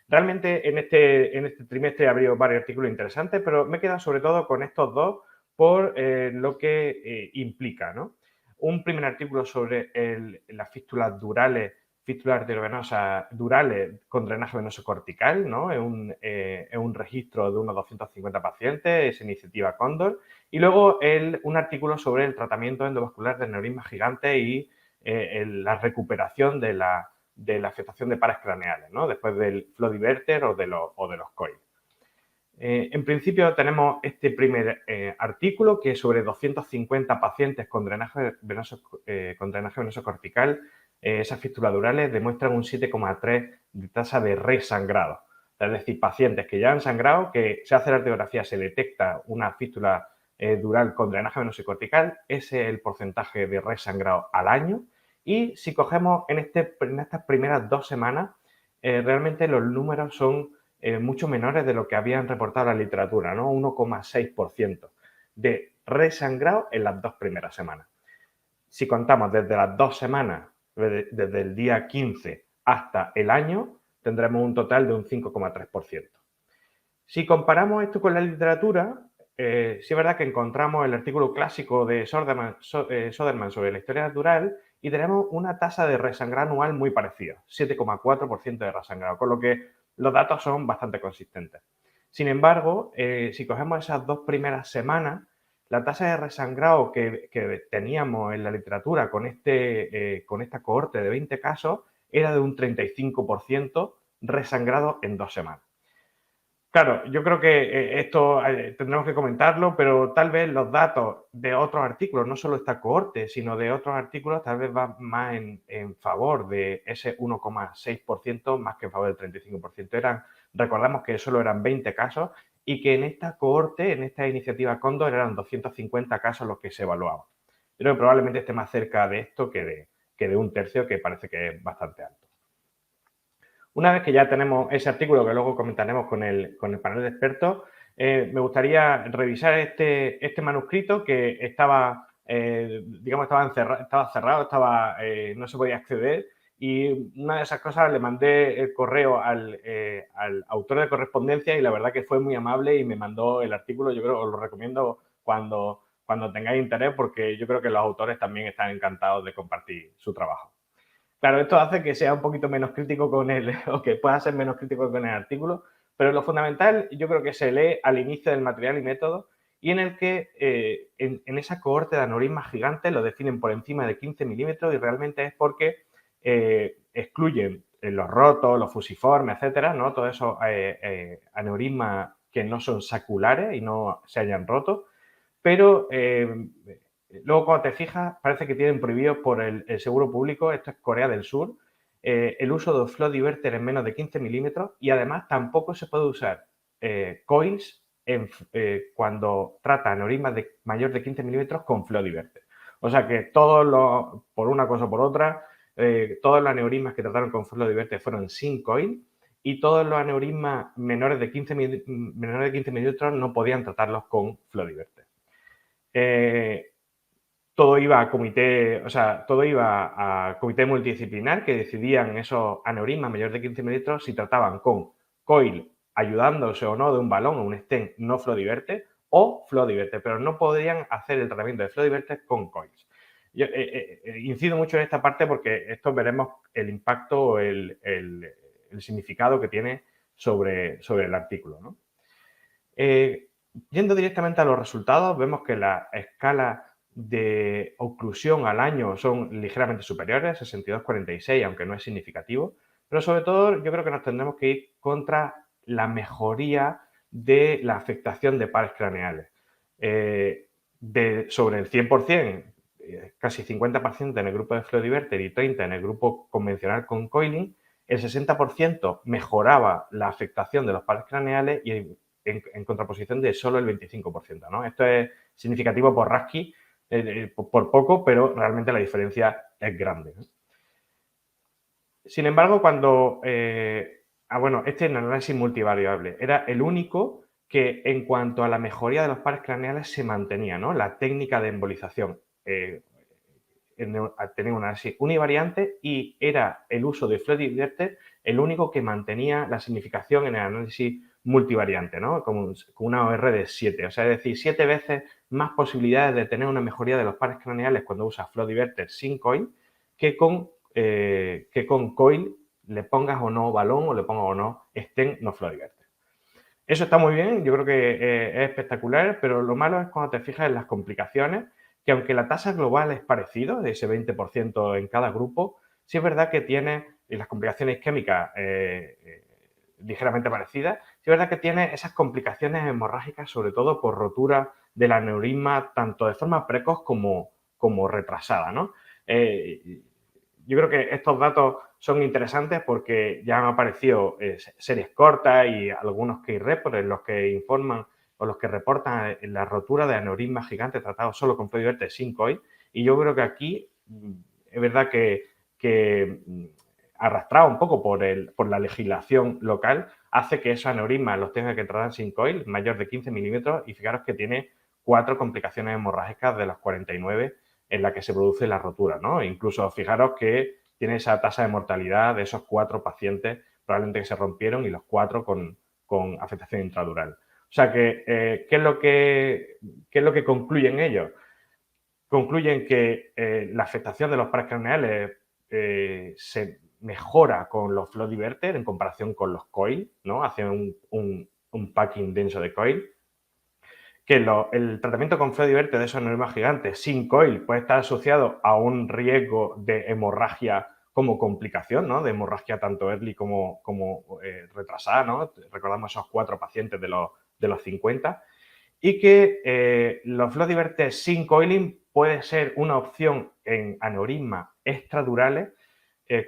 Realmente en este trimestre ha habido varios artículos interesantes, pero me he quedado sobre todo con estos dos por lo que implica, ¿no? Un primer artículo sobre las fístulas durales, fístulas arteriovenosas durales con drenaje venoso cortical, ¿no? Es un registro de unos 250 pacientes, es iniciativa Cóndor. Y luego un artículo sobre el tratamiento endovascular de aneurismas gigantes y la recuperación de la afectación de pares craneales, ¿no? Después del flow diverter o de los COIL. En principio tenemos este primer artículo que es sobre 250 pacientes con drenaje venoso cortical. Esas fístulas durales demuestran un 7,3 de tasa de resangrado. Es decir, pacientes que ya han sangrado, que se hace la arteriografía, se detecta una fístula dural con drenaje venoso cortical, ese es el porcentaje de resangrado al año. Y si cogemos en estas primeras 2 semanas, realmente los números son mucho menores de lo que habían reportado la literatura, ¿no? 1,6% de resangrado en las 2 primeras semanas. Si contamos desde las 2 semanas, desde el día 15 hasta el año, tendremos un total de un 5,3%. Si comparamos esto con la literatura, sí es verdad que encontramos el artículo clásico de Soderman sobre la historia natural y tenemos una tasa de resangrado anual muy parecida, 7,4% de resangrado, con lo que los datos son bastante consistentes. Sin embargo, si cogemos esas 2 primeras semanas, la tasa de resangrado que teníamos en la literatura con esta cohorte de 20 casos era de un 35% resangrado en 2 semanas. Claro, yo creo que esto tendremos que comentarlo, pero tal vez los datos de otros artículos, no solo esta cohorte, sino de otros artículos, tal vez van más en favor de ese 1,6% más que en favor del 35%. Recordamos que solo eran 20 casos y que en esta cohorte, en esta iniciativa Cóndor, eran 250 casos los que se evaluaban. Yo creo que probablemente esté más cerca de esto que de un tercio, que parece que es bastante alto. Una vez que ya tenemos ese artículo que luego comentaremos con el panel de expertos, me gustaría revisar este manuscrito que estaba, digamos, estaba cerrado, no se podía acceder, y una de esas cosas le mandé el correo al autor de correspondencia y la verdad que fue muy amable y me mandó el artículo. Yo creo que os lo recomiendo cuando tengáis interés, porque yo creo que los autores también están encantados de compartir su trabajo. Claro, esto hace que sea un poquito menos crítico con él, o que pueda ser menos crítico con el artículo, pero lo fundamental yo creo que se lee al inicio del material y método, y en el que en esa cohorte de aneurismas gigantes lo definen por encima de 15 milímetros, y realmente es porque excluyen los rotos, los fusiformes, etcétera, ¿no? Todos esos aneurismas que no son saculares y no se hayan roto, pero luego, cuando te fijas, parece que tienen prohibido por el seguro público, esto es Corea del Sur, el uso de flow diverter en menos de 15 milímetros, y además tampoco se puede usar coils cuando trata aneurismas de mayor de 15 milímetros con flow diverter. O sea que por una cosa o por otra, todos los aneurismas que trataron con flow diverter fueron sin coil, y todos los aneurismas menores de 15 milímetros no podían tratarlos con flow diverter. Todo iba a comité multidisciplinar que decidían esos aneurismas mayores de 15 milímetros si trataban con coil ayudándose o no de un balón o un stent no flow diverter o flow diverter, pero no podían hacer el tratamiento de flow diverter con coils. Yo incido mucho en esta parte porque esto veremos el impacto o el significado que tiene sobre el artículo, ¿no? Yendo directamente a los resultados, vemos que la escala de oclusión al año son ligeramente superiores, 62-46, aunque no es significativo, pero sobre todo yo creo que nos tendremos que ir contra la mejoría de la afectación de pares craneales. Sobre el 100%, casi 50% en el grupo de flow diverter y 30% en el grupo convencional con coiling, el 60% mejoraba la afectación de los pares craneales y en contraposición de solo el 25%, ¿no? Esto es significativo por Rasky, por poco, pero realmente la diferencia es grande, ¿no? Sin embargo, este es el análisis multivariable, era el único que en cuanto a la mejoría de los pares craneales se mantenía, ¿no? La técnica de embolización tenía un análisis univariante y era el uso de flow diverter el único que mantenía la significación en el análisis multivariante, ¿no? Con una OR de 7, o sea, es decir, 7 veces más posibilidades de tener una mejoría de los pares craneales cuando usas flow diverter sin coil que con coil, le pongas o no balón o le pongas o no stent no flow diverter. Eso está muy bien, yo creo que es espectacular, pero lo malo es cuando te fijas en las complicaciones, que aunque la tasa global es parecida, de ese 20% en cada grupo, sí es verdad que tiene, y las complicaciones isquémicas ligeramente parecidas, sí es verdad que tiene esas complicaciones hemorrágicas, sobre todo por rotura del aneurisma, tanto de forma precoz como retrasada, ¿no? Yo creo que estos datos son interesantes porque ya han aparecido series cortas y algunos key reports en los que informan o los que reportan la rotura de aneurismas gigantes tratados solo con flow diverter sin coil. Y yo creo que aquí es verdad que arrastrado un poco por la legislación local, hace que esos aneurismas los tenga que tratar sin coil, mayor de 15 milímetros, y fijaros que tiene 4 complicaciones hemorrágicas de las 49 en la que se produce la rotura, ¿no? Incluso fijaros que tiene esa tasa de mortalidad de esos 4 pacientes probablemente que se rompieron y los 4 con afectación intradural. O sea que, ¿qué es lo que concluyen ellos? Concluyen que la afectación de los pares craneales se mejora con los flow diverter en comparación con los coil, ¿no? Hacen un packing denso de coil. Que el tratamiento con flow diverter de esos aneurismas gigantes sin coil puede estar asociado a un riesgo de hemorragia como complicación, ¿no? De hemorragia tanto early como retrasada, ¿no? Recordamos esos 4 pacientes de los 50. Y que los flow diverter sin coiling puede ser una opción en aneurismas extradurales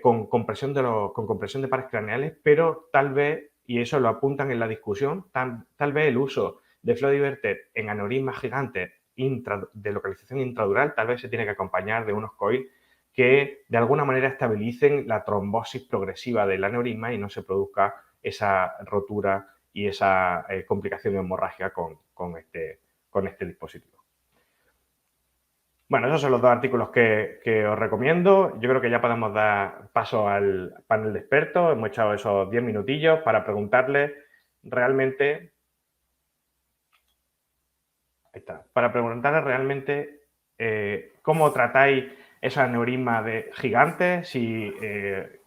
con compresión de pares craneales, pero tal vez, y eso lo apuntan en la discusión, tal vez el uso de flow diverter en aneurismas gigantes de localización intradural tal vez se tiene que acompañar de unos coils que de alguna manera estabilicen la trombosis progresiva del aneurisma y no se produzca esa rotura y esa complicación hemorrágica con este dispositivo. Bueno, esos son los 2 artículos que os recomiendo. Yo creo que ya podemos dar paso al panel de expertos. Hemos echado esos 10 minutillos para preguntarles realmente... Ahí está. Para preguntarles realmente cómo tratáis esos aneurismas gigantes, si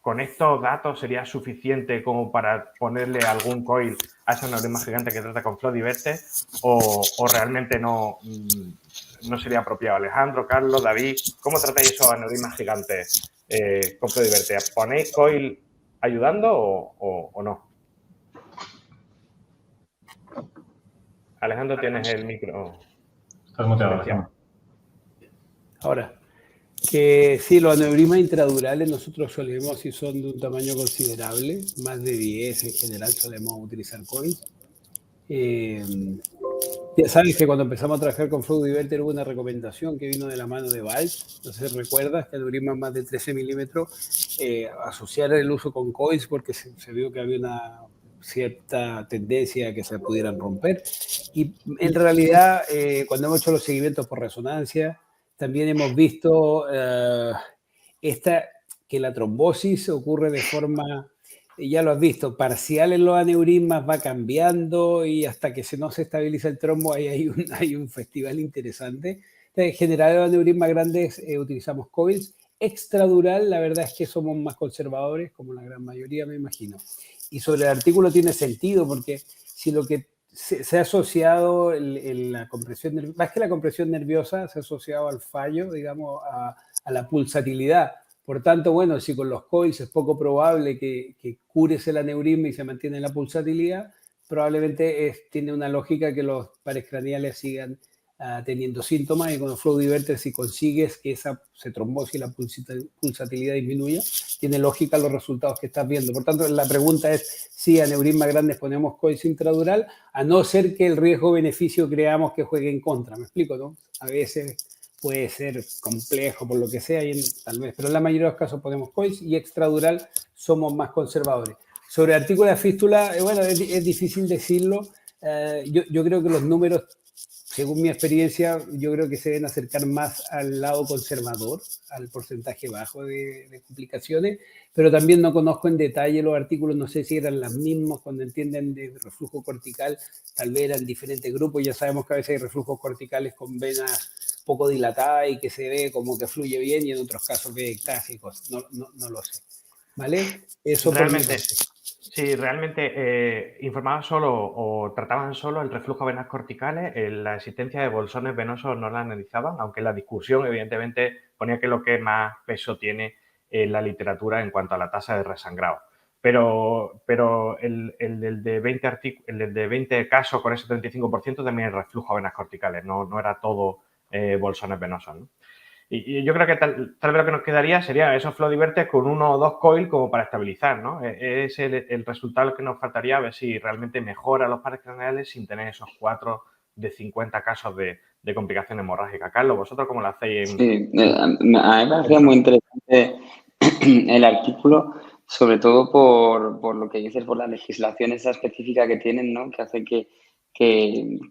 con estos datos sería suficiente como para ponerle algún coil a esos aneurismas gigantes que trata con flow diverter o realmente no sería apropiado. Alejandro, Carlos, David, ¿cómo tratáis esos aneurismas gigantes con flow diverter? ¿Ponéis coil ayudando o no? Alejandro, tienes el micro. Estás muteado, Alejandro. Ahora, que sí, los aneurismas intradurales nosotros solemos, si son de un tamaño considerable, más de 10 en general, solemos utilizar coil. Ya sabes que cuando empezamos a trabajar con flow diverter hubo una recomendación que vino de la mano de Valve. No sé si recuerdas que aneurismas más de 13 milímetros asociar el uso con coils porque se vio que había una cierta tendencia a que se pudieran romper. Y en realidad, cuando hemos hecho los seguimientos por resonancia, también hemos visto que la trombosis ocurre de forma, ya lo has visto, parcial en los aneurismas, va cambiando y hasta que no se estabiliza el trombo, ahí hay un festival interesante. En general, los aneurismas grandes utilizamos coils. Extradural, la verdad es que somos más conservadores, como la gran mayoría, me imagino. Y sobre el artículo tiene sentido, porque si lo que se ha asociado la compresión nerviosa, más que la compresión nerviosa, se ha asociado al fallo, digamos, a la pulsatilidad. Por tanto, bueno, si con los coils es poco probable que cures el aneurisma y se mantiene la pulsatilidad, probablemente tiene una lógica que los pares craneales sigan teniendo síntomas y con el flow diverter, si consigues que esa se trombosis y la pulsatilidad disminuya, tiene lógica los resultados que estás viendo. Por tanto, la pregunta es si a aneurismas grandes ponemos coils intradural, a no ser que el riesgo-beneficio creamos que juegue en contra. ¿Me explico, no? A veces puede ser complejo por lo que sea, tal vez, pero en la mayoría de los casos ponemos coils y extradural somos más conservadores. Sobre el artículo de fístula, bueno, es difícil decirlo. Yo creo que los números según mi experiencia, yo creo que se deben acercar más al lado conservador, al porcentaje bajo de complicaciones, pero también no conozco en detalle los artículos, no sé si eran los mismos cuando entienden de reflujo cortical, tal vez eran diferentes grupos, ya sabemos que a veces hay reflujos corticales con venas poco dilatadas y que se ve como que fluye bien y en otros casos ve ectáficos, no lo sé, ¿vale? Eso Realmente, por mi parte. sí, realmente informaban solo o trataban solo el reflujo venas corticales, la existencia de bolsones venosos no la analizaban, aunque la discusión evidentemente ponía que lo que más peso tiene la literatura en cuanto a la tasa de resangrado. Pero el de 20 casos con ese 35% también es reflujo venas corticales, no era todo bolsones venosos, ¿no? Y yo creo que tal vez lo que nos quedaría sería esos flow diverters con 1 o 2 coil como para estabilizar, ¿no? Es el resultado que nos faltaría, a ver si realmente mejora los pares craneales sin tener esos 4 de 50 casos de complicación hemorrágica. Carlos, ¿vosotros cómo lo hacéis? Sí, a mí me parecía muy interesante el artículo, sobre todo por lo que dices, por la legislación esa específica que tienen, ¿no? Que hace que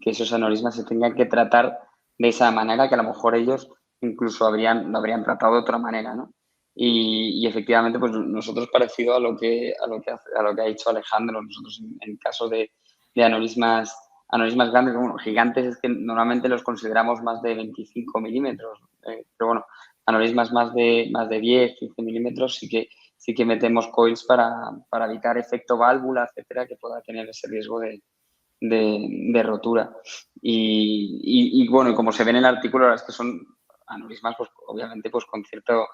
esos aneurismas se tengan que tratar de esa manera, que a lo mejor ellos incluso lo habrían tratado de otra manera, ¿no? Y efectivamente, pues nosotros, parecido a lo que ha dicho Alejandro, nosotros en caso de aneurismas grandes, bueno, gigantes es que normalmente los consideramos más de 25 milímetros, pero bueno, aneurismas más de 10, 15 milímetros sí que metemos coils para evitar efecto válvula, etcétera, que pueda tener ese riesgo de rotura. Y bueno, y como se ve en el artículo, la verdad es que son aneurismas, pues obviamente, pues con cierto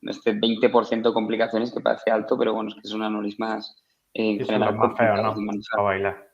20% de complicaciones, que parece alto, pero bueno, es que son aneurismas en Sí, son general los más feos, complicados ¿no? de manejar. Para bailar.